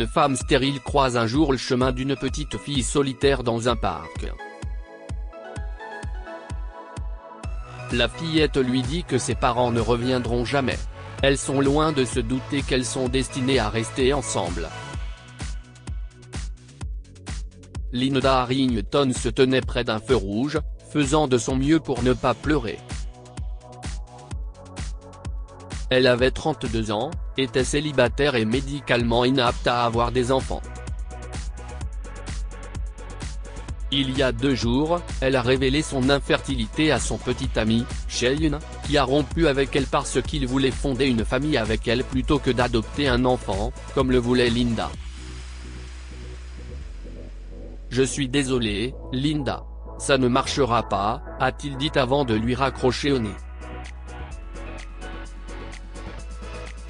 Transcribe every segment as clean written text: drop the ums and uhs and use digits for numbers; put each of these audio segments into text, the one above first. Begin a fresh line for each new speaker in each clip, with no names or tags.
une femme stérile croise un jour le chemin d'une petite fille solitaire dans un parc. La fillette lui dit que ses parents ne reviendront jamais. Elles sont loin de se douter qu'elles sont destinées à rester ensemble. Linda Harrington se tenait près d'un feu rouge, faisant de son mieux pour ne pas pleurer. Elle avait 32 ans, était célibataire et médicalement inapte à avoir des enfants. Il y a 2 jours, elle a révélé son infertilité à son petit ami, Shane, qui a rompu avec elle parce qu'il voulait fonder une famille avec elle plutôt que d'adopter un enfant, comme le voulait Linda. « Je suis désolé, Linda. Ça ne marchera pas », a-t-il dit avant de lui raccrocher au nez.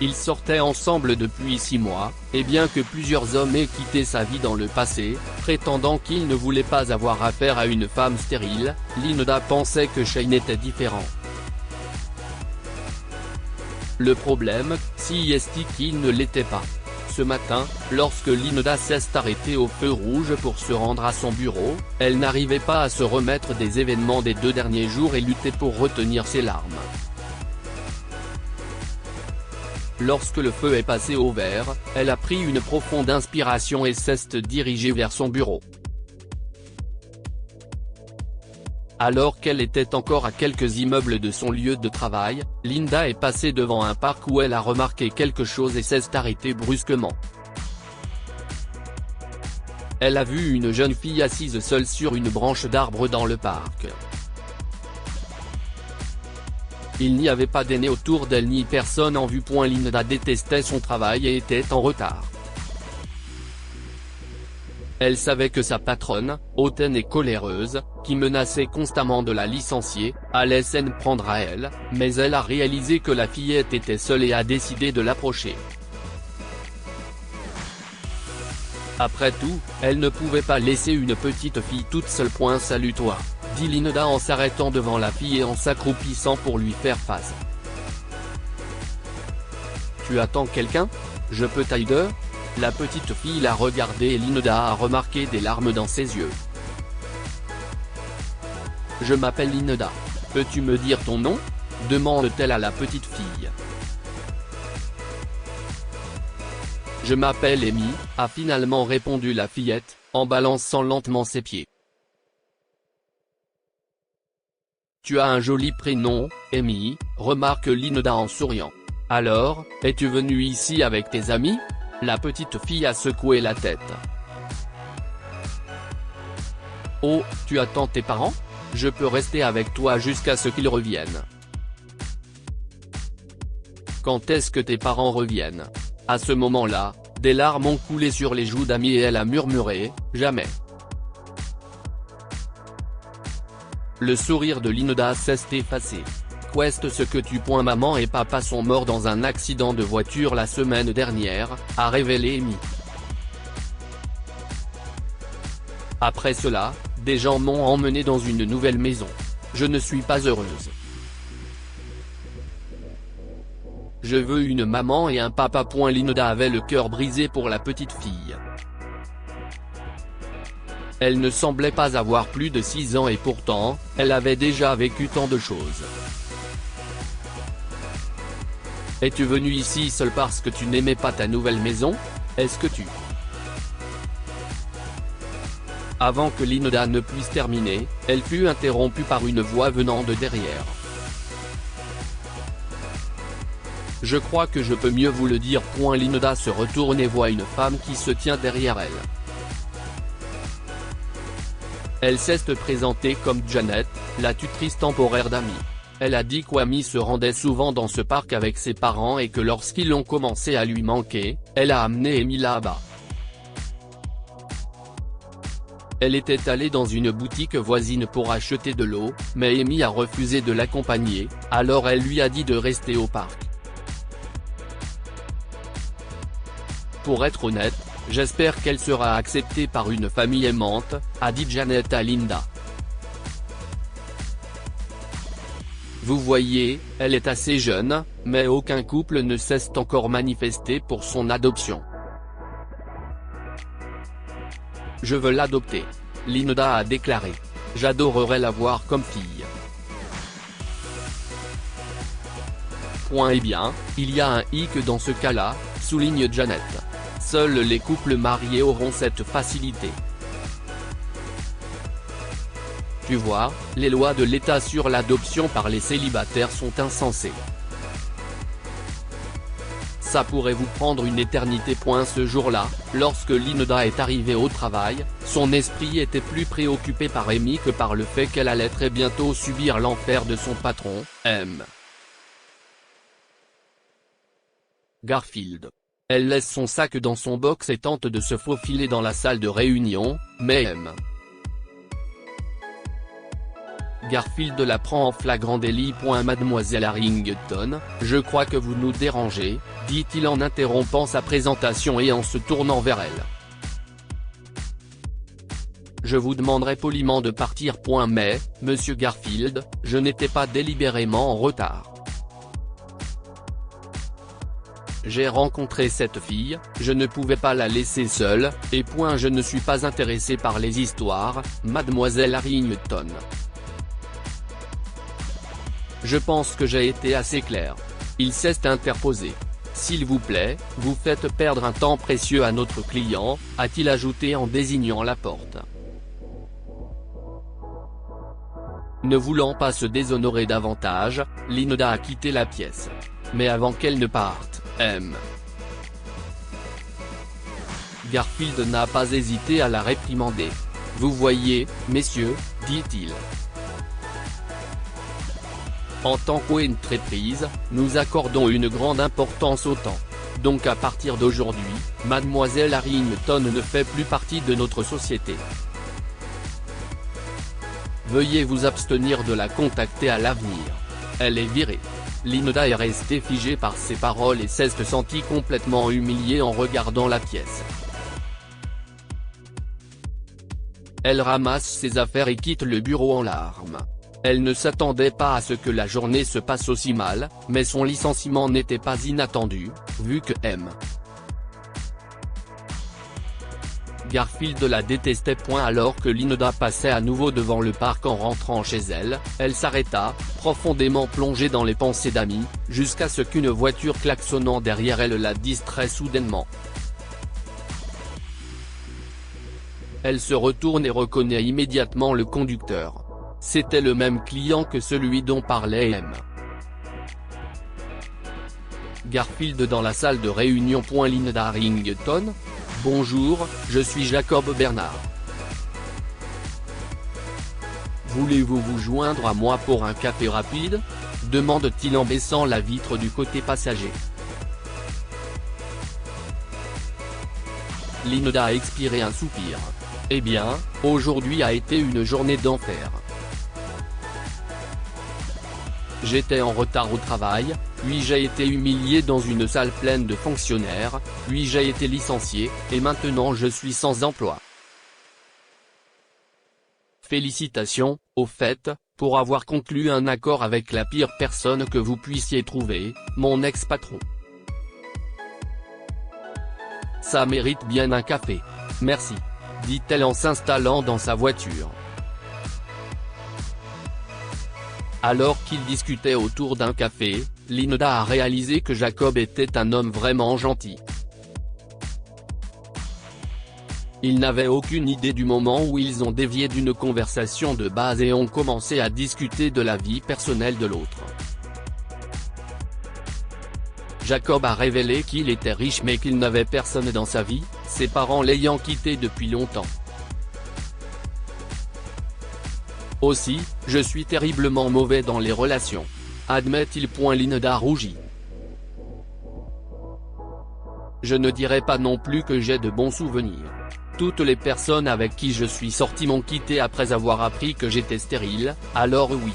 Ils sortaient ensemble depuis 6 mois, et bien que plusieurs hommes aient quitté sa vie dans le passé, prétendant qu'ils ne voulaient pas avoir affaire à une femme stérile, Linda pensait que Shane était différent. Le problème, si est qu'il ne l'était pas. Ce matin, lorsque Linda s'est arrêtée au feu rouge pour se rendre à son bureau, elle n'arrivait pas à se remettre des événements des 2 derniers jours et luttait pour retenir ses larmes. Lorsque le feu est passé au vert, elle a pris une profonde inspiration et s'est dirigée vers son bureau. Alors qu'elle était encore à quelques immeubles de son lieu de travail, Linda est passée devant un parc où elle a remarqué quelque chose et s'est arrêtée brusquement. Elle a vu une jeune fille assise seule sur une branche d'arbre dans le parc. Il n'y avait pas d'aîné autour d'elle ni personne en vue. Linda détestait son travail et était en retard. Elle savait que sa patronne, hautaine et coléreuse, qui menaçait constamment de la licencier, allait s'en prendre à elle, mais elle a réalisé que la fillette était seule et a décidé de l'approcher. Après tout, elle ne pouvait pas laisser une petite fille toute seule. Salut-toi, dit Linda en s'arrêtant devant la fille et en s'accroupissant pour lui faire face. Tu attends quelqu'un? Je peux t'aider? La petite fille l'a regardé et Linda a remarqué des larmes dans ses yeux. Je m'appelle Linda. Peux-tu me dire ton nom? Demande-t-elle à la petite fille. Je m'appelle Amy, a finalement répondu la fillette, en balançant lentement ses pieds. Tu as un joli prénom, Amy, remarque Linda en souriant. Alors, es-tu venue ici avec tes amis? La petite fille a secoué la tête. Oh, tu attends tes parents? Je peux rester avec toi jusqu'à ce qu'ils reviennent. Quand est-ce que tes parents reviennent? À ce moment-là, des larmes ont coulé sur les joues d'Amy et elle a murmuré, jamais. Le sourire de Linda s'est effacé. Qu'est-ce que tu maman et papa sont morts dans un accident de voiture la semaine dernière, a révélé Amy. Après cela, des gens m'ont emmené dans une nouvelle maison. Je ne suis pas heureuse. Je veux une maman et un papa. Linda avait le cœur brisé pour la petite fille. Elle ne semblait pas avoir plus de 6 ans et pourtant, elle avait déjà vécu tant de choses. Es-tu venue ici seule parce que tu n'aimais pas ta nouvelle maison? Est-ce que tu... Avant que Linda ne puisse terminer, elle fut interrompue par une voix venant de derrière. Je crois que je peux mieux vous le dire. Linda se retourne et voit une femme qui se tient derrière elle. Elle s'est présentée comme Janet, la tutrice temporaire d'Amy. Elle a dit qu'Amy se rendait souvent dans ce parc avec ses parents et que lorsqu'ils ont commencé à lui manquer, elle a amené Amy là-bas. Elle était allée dans une boutique voisine pour acheter de l'eau, mais Amy a refusé de l'accompagner, alors elle lui a dit de rester au parc. Pour être honnête, j'espère qu'elle sera acceptée par une famille aimante, a dit Janet à Linda. Vous voyez, elle est assez jeune, mais aucun couple ne s'est encore manifesté pour son adoption. Je veux l'adopter. Linda a déclaré. J'adorerais l'avoir comme fille. Eh bien, il y a un hic dans ce cas-là, souligne Janet. Seuls les couples mariés auront cette facilité. Tu vois, les lois de l'État sur l'adoption par les célibataires sont insensées. Ça pourrait vous prendre une éternité. Ce jour-là, lorsque Linda est arrivée au travail, son esprit était plus préoccupé par Amy que par le fait qu'elle allait très bientôt subir l'enfer de son patron, M. Garfield. Elle laisse son sac dans son box et tente de se faufiler dans la salle de réunion, mais M. Garfield la prend en flagrant délit. Mademoiselle Harrington, je crois que vous nous dérangez, dit-il en interrompant sa présentation et en se tournant vers elle. Je vous demanderai poliment de partir. Mais, monsieur Garfield, je n'étais pas délibérément en retard. J'ai rencontré cette fille, je ne pouvais pas la laisser seule, et je ne suis pas intéressé par les histoires, mademoiselle Harrington. Je pense que j'ai été assez clair. Il s'est interposé. S'il vous plaît, vous faites perdre un temps précieux à notre client, a-t-il ajouté en désignant la porte. Ne voulant pas se déshonorer davantage, Linda a quitté la pièce. Mais avant qu'elle ne parte, M. Garfield n'a pas hésité à la réprimander. Vous voyez, messieurs, dit-il. En tant qu'entreprise, nous accordons une grande importance au temps. Donc à partir d'aujourd'hui, mademoiselle Harrington ne fait plus partie de notre société. Veuillez vous abstenir de la contacter à l'avenir. Elle est virée. Linda est restée figée par ces paroles et s'est sentie complètement humiliée en regardant la pièce. Elle ramasse ses affaires et quitte le bureau en larmes. Elle ne s'attendait pas à ce que la journée se passe aussi mal, mais son licenciement n'était pas inattendu, vu que M. Garfield la détestait. Alors que Linda passait à nouveau devant le parc en rentrant chez elle, elle s'arrêta, profondément plongée dans les pensées d'Amy, jusqu'à ce qu'une voiture klaxonnant derrière elle la distrait soudainement. Elle se retourne et reconnaît immédiatement le conducteur. C'était le même client que celui dont parlait M. Garfield dans la salle de réunion. Linda Harrington. Bonjour, je suis Jacob Bernard. Voulez-vous vous joindre à moi pour un café rapide ? Demande-t-il en baissant la vitre du côté passager. Linda a expiré un soupir. Eh bien, aujourd'hui a été une journée d'enfer. J'étais en retard au travail, puis j'ai été humilié dans une salle pleine de fonctionnaires, puis j'ai été licencié, et maintenant je suis sans emploi. Félicitations, au fait, pour avoir conclu un accord avec la pire personne que vous puissiez trouver, mon ex-patron. Ça mérite bien un café. Merci, dit-elle en s'installant dans sa voiture. Alors qu'ils discutaient autour d'un café, Linda a réalisé que Jacob était un homme vraiment gentil. Il n'avait aucune idée du moment où ils ont dévié d'une conversation de base et ont commencé à discuter de la vie personnelle de l'autre. Jacob a révélé qu'il était riche mais qu'il n'avait personne dans sa vie, ses parents l'ayant quitté depuis longtemps. Aussi, je suis terriblement mauvais dans les relations. Admet-il. Linda rougit. Je ne dirais pas non plus que j'ai de bons souvenirs. Toutes les personnes avec qui je suis sorti m'ont quitté après avoir appris que j'étais stérile, alors oui.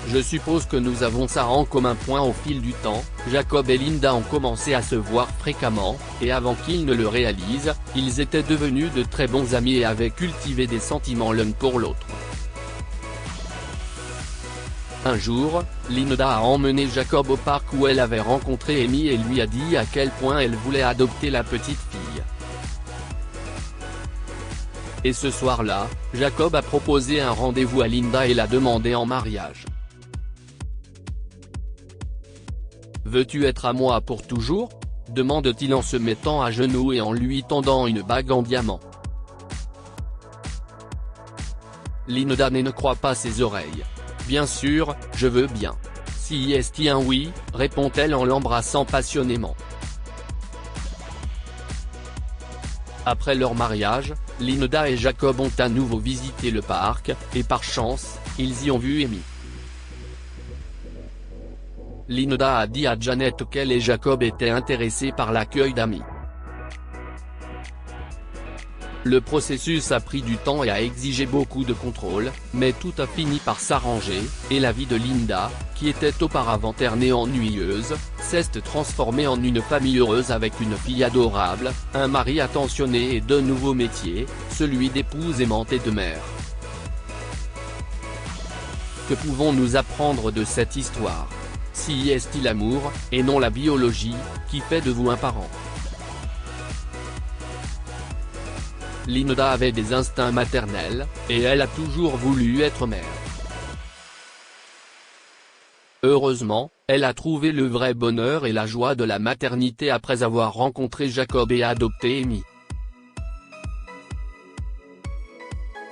Je suppose que nous avons ça en commun. Au fil du temps, Jacob et Linda ont commencé à se voir fréquemment, et avant qu'ils ne le réalisent, ils étaient devenus de très bons amis et avaient cultivé des sentiments l'un pour l'autre. Un jour, Linda a emmené Jacob au parc où elle avait rencontré Amy et lui a dit à quel point elle voulait adopter la petite fille. et ce soir-là, Jacob a proposé un rendez-vous à Linda et l'a demandé en mariage. « Veux-tu être à moi pour toujours ?» demande-t-il en se mettant à genoux et en lui tendant une bague en diamant. Linda ne croit pas ses oreilles. « Bien sûr, je veux bien. Si est un oui », répond-elle en l'embrassant passionnément. Après leur mariage, Linda et Jacob ont à nouveau visité le parc, et par chance, ils y ont vu Amy. Linda a dit à Janet qu'elle et Jacob étaient intéressés par l'accueil d'Amy. Le processus a pris du temps et a exigé beaucoup de contrôle, mais tout a fini par s'arranger, et la vie de Linda, qui était auparavant terne et ennuyeuse, s'est transformée en une famille heureuse avec une fille adorable, un mari attentionné et deux nouveaux métiers, celui d'épouse aimante et de mère. Que pouvons-nous apprendre de cette histoire? Si est-il l'amour, et non la biologie, qui fait de vous un parent? Linda avait des instincts maternels, et elle a toujours voulu être mère. Heureusement, elle a trouvé le vrai bonheur et la joie de la maternité après avoir rencontré Jacob et adopté Amy.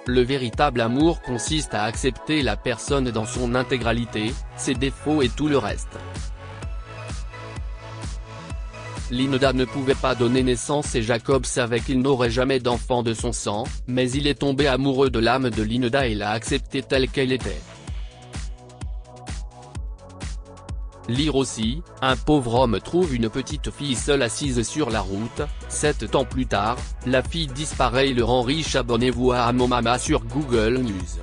Le véritable amour consiste à accepter la personne dans son intégralité, ses défauts et tout le reste. Linda ne pouvait pas donner naissance et Jacob savait qu'il n'aurait jamais d'enfant de son sang, mais il est tombé amoureux de l'âme de Linda et l'a acceptée telle qu'elle était. Lire aussi, un pauvre homme trouve une petite fille seule assise sur la route, 7 ans plus tard, la fille disparaît et le rend riche. Abonnez-vous à Amomama sur Google News.